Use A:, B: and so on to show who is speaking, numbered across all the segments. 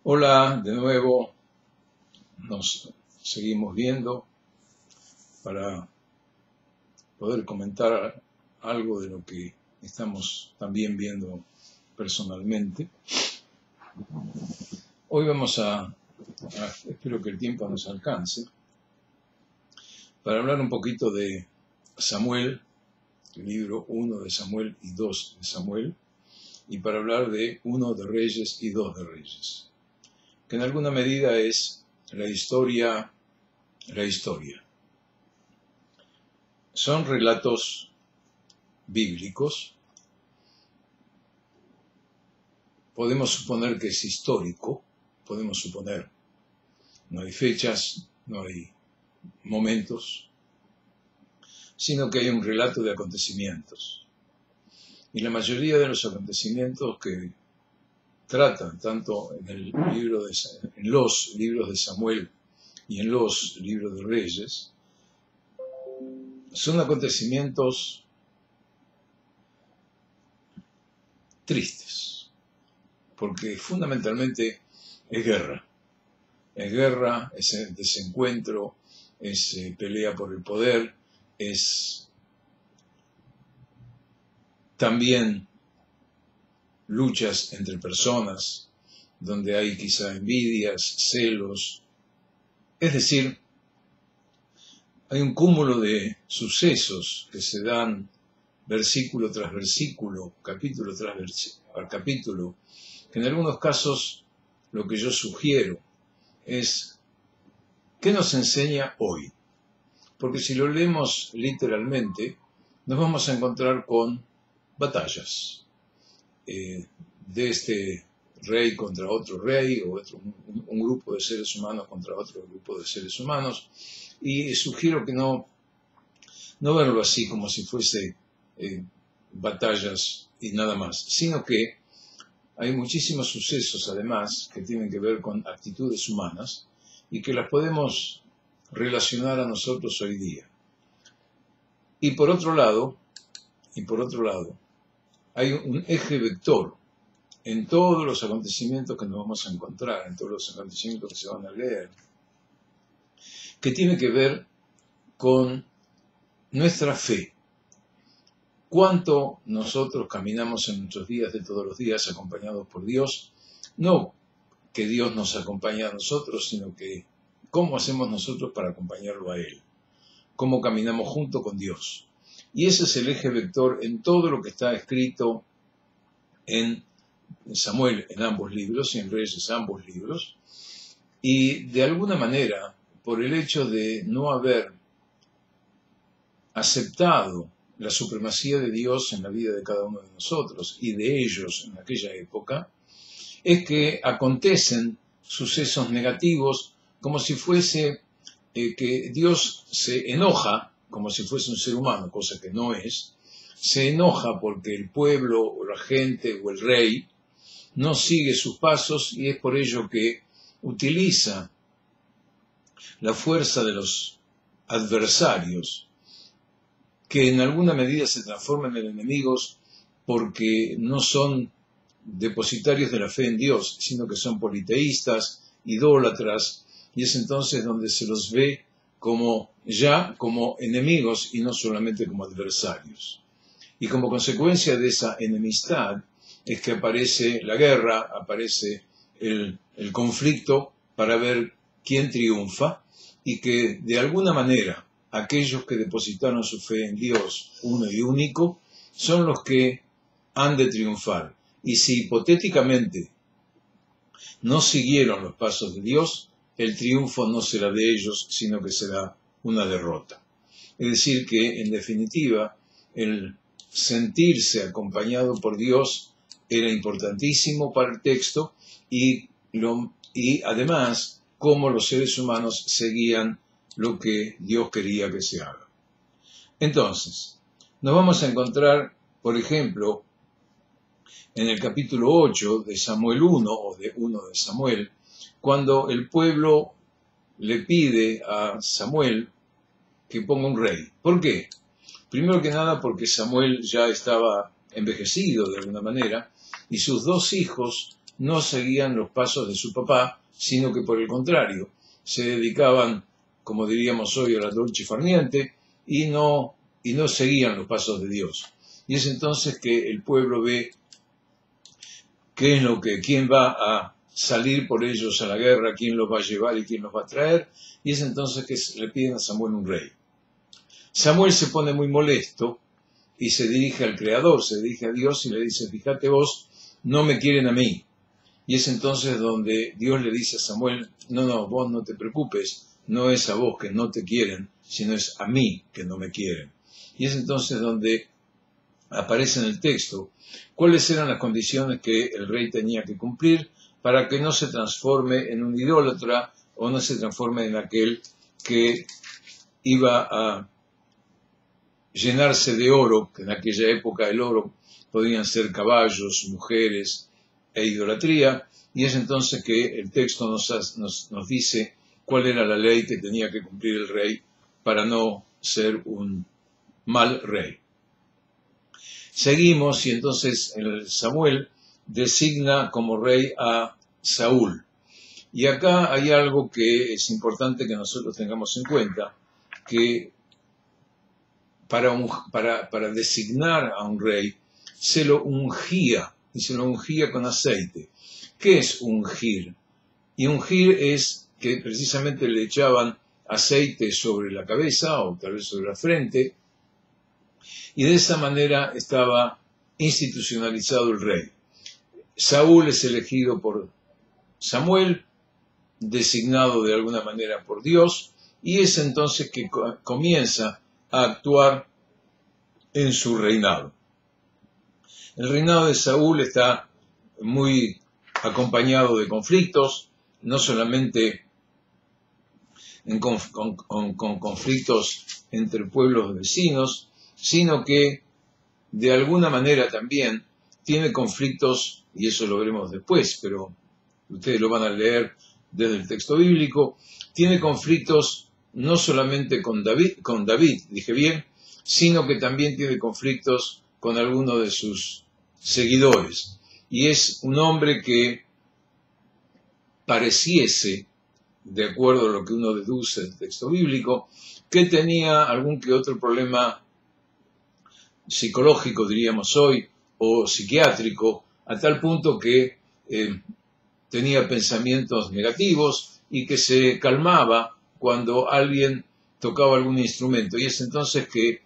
A: Hola, de nuevo nos seguimos viendo para poder comentar algo de lo que estamos también viendo personalmente. Hoy vamos espero que el tiempo nos alcance, para hablar un poquito de Samuel, el libro 1 de Samuel y 2 de Samuel, y para hablar de 1 de Reyes y 2 de Reyes, que en alguna medida es la historia. Son relatos bíblicos. Podemos suponer que es histórico, podemos suponer. No hay fechas, no hay momentos, sino que hay un relato de acontecimientos. Y la mayoría de los acontecimientos que tratan, tanto en los libros de Samuel y en los libros de Reyes, son acontecimientos tristes, porque fundamentalmente es guerra. Es guerra, es desencuentro, es pelea por el poder, es también luchas entre personas, donde hay quizá envidias, celos. Es decir, hay un cúmulo de sucesos que se dan versículo tras versículo, capítulo tras capítulo, que en algunos casos lo que yo sugiero es ¿qué nos enseña hoy? Porque si lo leemos literalmente, nos vamos a encontrar con batallas de este rey contra otro rey, o un grupo de seres humanos contra otro grupo de seres humanos, y sugiero que no verlo así como si fuese batallas y nada más, sino que hay muchísimos sucesos además que tienen que ver con actitudes humanas y que las podemos relacionar a nosotros hoy día. Y por otro lado, hay un eje vector en todos los acontecimientos que nos vamos a encontrar, en todos los acontecimientos que se van a leer, que tiene que ver con nuestra fe. Cuánto nosotros caminamos en nuestros días de todos los días acompañados por Dios, no que Dios nos acompañe a nosotros, sino que cómo hacemos nosotros para acompañarlo a Él, cómo caminamos junto con Dios. Y ese es el eje vector en todo lo que está escrito en Samuel, en ambos libros, y en Reyes, ambos libros. Y de alguna manera, por el hecho de no haber aceptado la supremacía de Dios en la vida de cada uno de nosotros y de ellos en aquella época, es que acontecen sucesos negativos como si fuese que Dios se enoja, como si fuese un ser humano, cosa que no es, se enoja porque el pueblo o la gente o el rey no sigue sus pasos, y es por ello que utiliza la fuerza de los adversarios, que en alguna medida se transforman en enemigos porque no son depositarios de la fe en Dios, sino que son politeístas, idólatras, y es entonces donde se los ve como enemigos y no solamente como adversarios. Y como consecuencia de esa enemistad es que aparece la guerra, aparece el conflicto para ver quién triunfa, y que de alguna manera aquellos que depositaron su fe en Dios uno y único son los que han de triunfar. Y si hipotéticamente no siguieron los pasos de Dios, el triunfo no será de ellos, sino que será una derrota. Es decir que, en definitiva, el sentirse acompañado por Dios era importantísimo para el texto, y además cómo los seres humanos seguían lo que Dios quería que se haga. Entonces, nos vamos a encontrar, por ejemplo, en el capítulo 8 de Samuel 1, o de 1 de Samuel, cuando el pueblo le pide a Samuel que ponga un rey. ¿Por qué? Primero que nada porque Samuel ya estaba envejecido de alguna manera, y sus dos hijos no seguían los pasos de su papá, sino que por el contrario, se dedicaban, como diríamos hoy, a la dolce far niente, y no seguían los pasos de Dios. Y es entonces que el pueblo ve quién va a salir por ellos a la guerra, quién los va a llevar y quién los va a traer, y es entonces que le piden a Samuel un rey. Samuel se pone muy molesto y se dirige al Creador, se dirige a Dios y le dice: fíjate vos, no me quieren a mí. Y es entonces donde Dios le dice a Samuel: no, vos no te preocupes, no es a vos que no te quieren, sino es a mí que no me quieren. Y es entonces donde aparece en el texto cuáles eran las condiciones que el rey tenía que cumplir para que no se transforme en un idólatra o no se transforme en aquel que iba a llenarse de oro, que en aquella época el oro podían ser caballos, mujeres e idolatría, y es entonces que el texto nos dice cuál era la ley que tenía que cumplir el rey para no ser un mal rey. Seguimos y entonces Samuel designa como rey a Saúl. Y acá hay algo que es importante que nosotros tengamos en cuenta, que para designar a un rey se lo ungía, y se lo ungía con aceite. ¿Qué es ungir? Y ungir es que precisamente le echaban aceite sobre la cabeza o tal vez sobre la frente, y de esa manera estaba institucionalizado el rey. Saúl es elegido por Samuel, designado de alguna manera por Dios, y es entonces que comienza a actuar en su reinado. El reinado de Saúl está muy acompañado de conflictos, no solamente con conflictos entre pueblos vecinos, sino que de alguna manera también tiene conflictos, y eso lo veremos después, pero ustedes lo van a leer desde el texto bíblico, tiene conflictos no solamente con David, dije bien, sino que también tiene conflictos con algunos de sus seguidores. Y es un hombre que pareciese, de acuerdo a lo que uno deduce del texto bíblico, que tenía algún que otro problema psicológico, diríamos hoy, o psiquiátrico, a tal punto que tenía pensamientos negativos y que se calmaba cuando alguien tocaba algún instrumento. Y es entonces que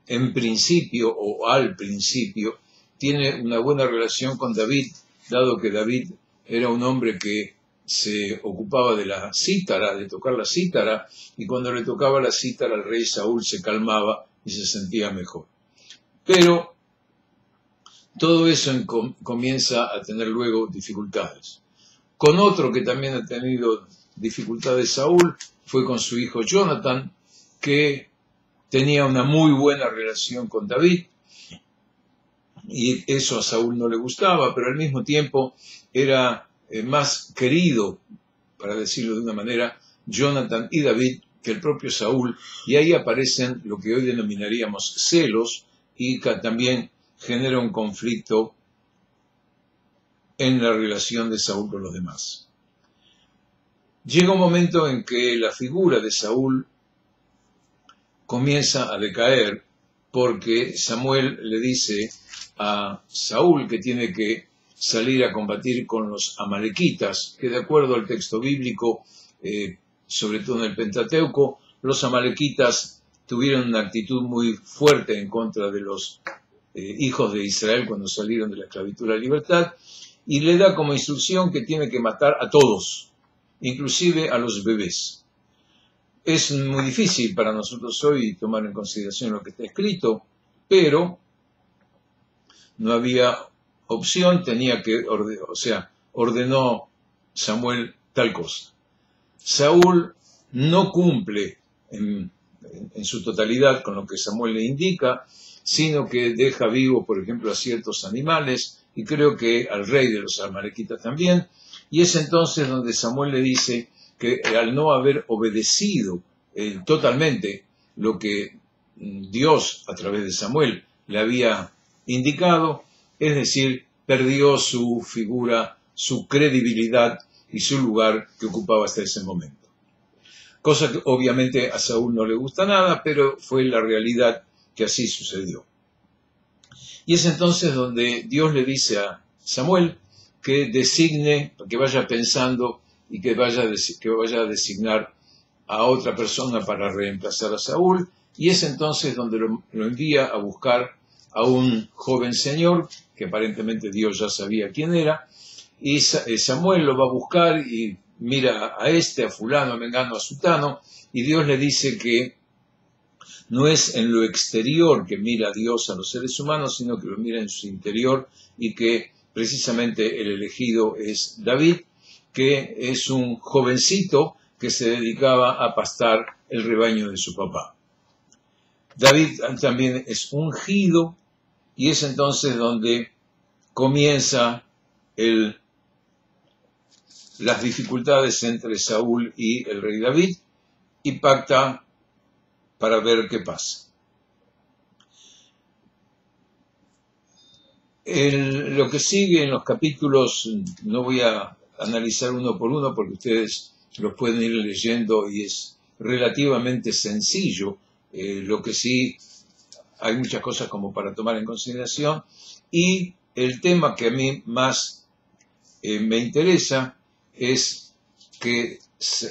A: en principio o al principio tiene una buena relación con David, dado que David era un hombre que se ocupaba de la cítara, de tocar la cítara, y cuando le tocaba la cítara al rey Saúl se calmaba y se sentía mejor. Pero todo eso comienza a tener luego dificultades. Con otro que también ha tenido dificultades Saúl fue con su hijo Jonathan, que tenía una muy buena relación con David, y eso a Saúl no le gustaba, pero al mismo tiempo era más querido, para decirlo de una manera, Jonathan y David que el propio Saúl, y ahí aparecen lo que hoy denominaríamos celos, y que también genera un conflicto en la relación de Saúl con los demás. Llega un momento en que la figura de Saúl comienza a decaer, porque Samuel le dice a Saúl que tiene que salir a combatir con los amalequitas, que de acuerdo al texto bíblico, sobre todo en el Pentateuco, los amalequitas tuvieron una actitud muy fuerte en contra de los hijos de Israel cuando salieron de la esclavitud a la libertad, y le da como instrucción que tiene que matar a todos, inclusive a los bebés. Es muy difícil para nosotros hoy tomar en consideración lo que está escrito, pero no había opción, ordenó Samuel tal cosa. Saúl no cumple en su totalidad con lo que Samuel le indica, sino que deja vivos, por ejemplo, a ciertos animales, y creo que al rey de los amalequitas también, y es entonces donde Samuel le dice que al no haber obedecido totalmente lo que Dios a través de Samuel le había indicado, es decir, perdió su figura su credibilidad y su lugar que ocupaba hasta ese momento. Cosa que obviamente a Saúl no le gusta nada, pero fue la realidad que así sucedió. Y es entonces donde Dios le dice a Samuel que designe, que vaya pensando y que vaya a designar a otra persona para reemplazar a Saúl, y es entonces donde lo envía a buscar a un joven señor, que aparentemente Dios ya sabía quién era, y Samuel lo va a buscar y mira a fulano, a mengano, a sutano, y Dios le dice que no es en lo exterior que mira Dios a los seres humanos, sino que lo mira en su interior, y que precisamente el elegido es David, que es un jovencito que se dedicaba a pastar el rebaño de su papá. David también es ungido, y es entonces donde comienza las dificultades entre Saúl y el rey David, y pacta para ver qué pasa. Lo que sigue en los capítulos, no voy a analizar uno por uno porque ustedes los pueden ir leyendo y es relativamente sencillo. Lo que sí, hay muchas cosas como para tomar en consideración, y el tema que a mí más me interesa es que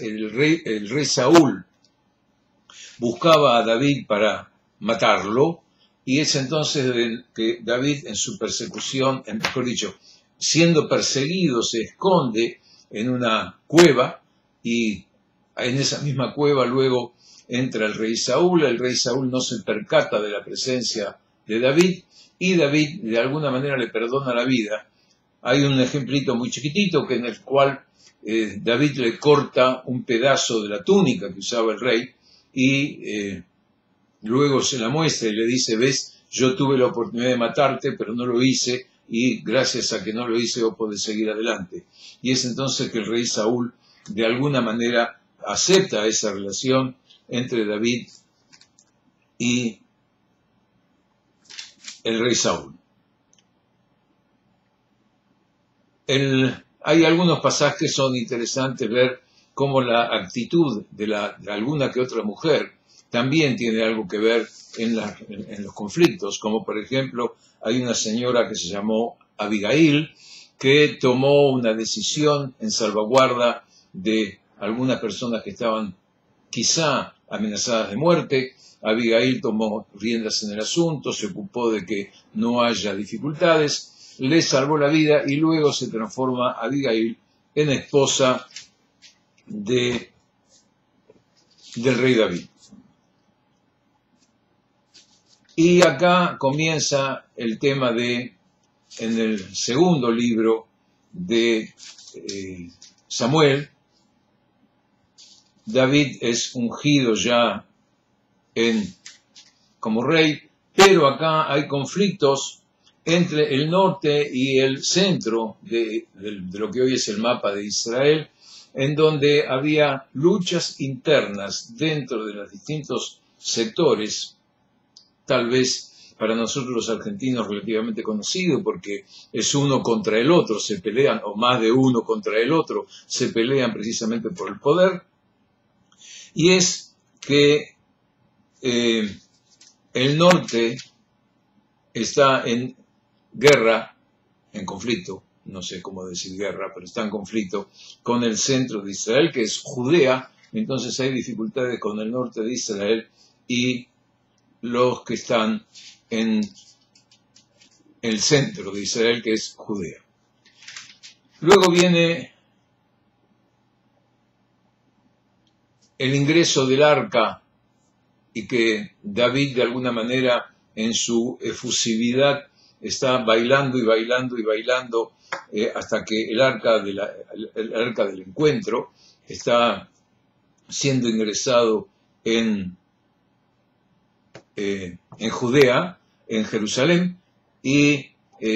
A: el rey Saúl buscaba a David para matarlo, y es entonces que David en su persecución, mejor dicho, siendo perseguido, se esconde en una cueva, y en esa misma cueva luego entra el rey Saúl no se percata de la presencia de David, y David de alguna manera le perdona la vida. Hay un ejemplito muy chiquitito en el cual David le corta un pedazo de la túnica que usaba el rey, y luego se la muestra y le dice: ves, yo tuve la oportunidad de matarte, pero no lo hice, y gracias a que no lo hice vos podés seguir adelante. Y es entonces que el rey Saúl de alguna manera acepta esa relación entre David y el rey Saúl. Hay algunos pasajes que son interesantes ver cómo la actitud de alguna que otra mujer también tiene algo que ver en los conflictos, como por ejemplo hay una señora que se llamó Abigail, que tomó una decisión en salvaguarda de algunas personas que estaban quizá amenazadas de muerte. Abigail tomó riendas en el asunto, se ocupó de que no haya dificultades, le salvó la vida, y luego se transforma Abigail en esposa del rey David. Y acá comienza el tema en el segundo libro de Samuel, David es ungido ya como rey, pero acá hay conflictos entre el norte y el centro de lo que hoy es el mapa de Israel, en donde había luchas internas dentro de los distintos sectores, tal vez para nosotros los argentinos relativamente conocido, porque es uno contra el otro, se pelean, o más de uno contra el otro, se pelean precisamente por el poder, y es que el norte está en guerra, en conflicto, no sé cómo decir guerra, pero está en conflicto con el centro de Israel, que es Judea. Entonces hay dificultades con el norte de Israel y los que están en el centro de Israel, que es Judea. Luego viene el ingreso del arca, y que David de alguna manera en su efusividad está bailando y bailando y bailando hasta que el arca del encuentro está siendo ingresado en Judea, en Jerusalén, y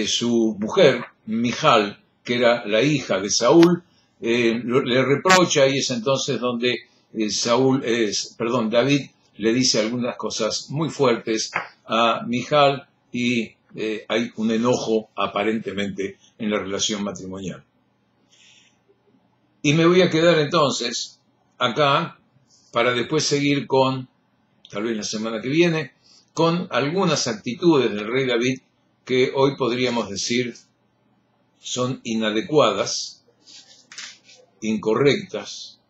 A: su mujer, Mijal, que era la hija de Saúl, le reprocha, y es entonces donde David le dice algunas cosas muy fuertes a Mijal, y hay un enojo aparentemente en la relación matrimonial. Y me voy a quedar entonces acá para después seguir con, tal vez la semana que viene, con algunas actitudes del rey David que hoy podríamos decir son inadecuadas, incorrectas,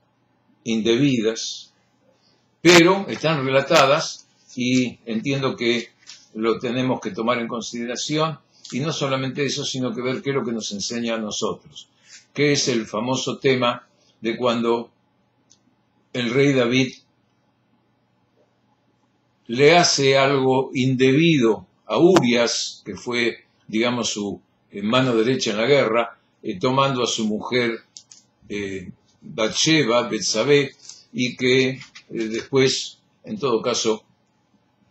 A: indebidas, pero están relatadas y entiendo que lo tenemos que tomar en consideración, y no solamente eso, sino que ver qué es lo que nos enseña a nosotros, que es el famoso tema de cuando el rey David le hace algo indebido a Urias, que fue, digamos, su mano derecha en la guerra, tomando a su mujer Betsabé, y que después, en todo caso,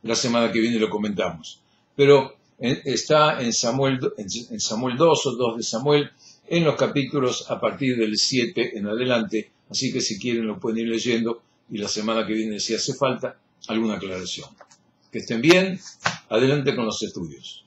A: la semana que viene lo comentamos. Pero está en Samuel 2 o 2 de Samuel, en los capítulos a partir del 7 en adelante, así que si quieren lo pueden ir leyendo, y la semana que viene, si hace falta, alguna aclaración. Que estén bien, adelante con los estudios.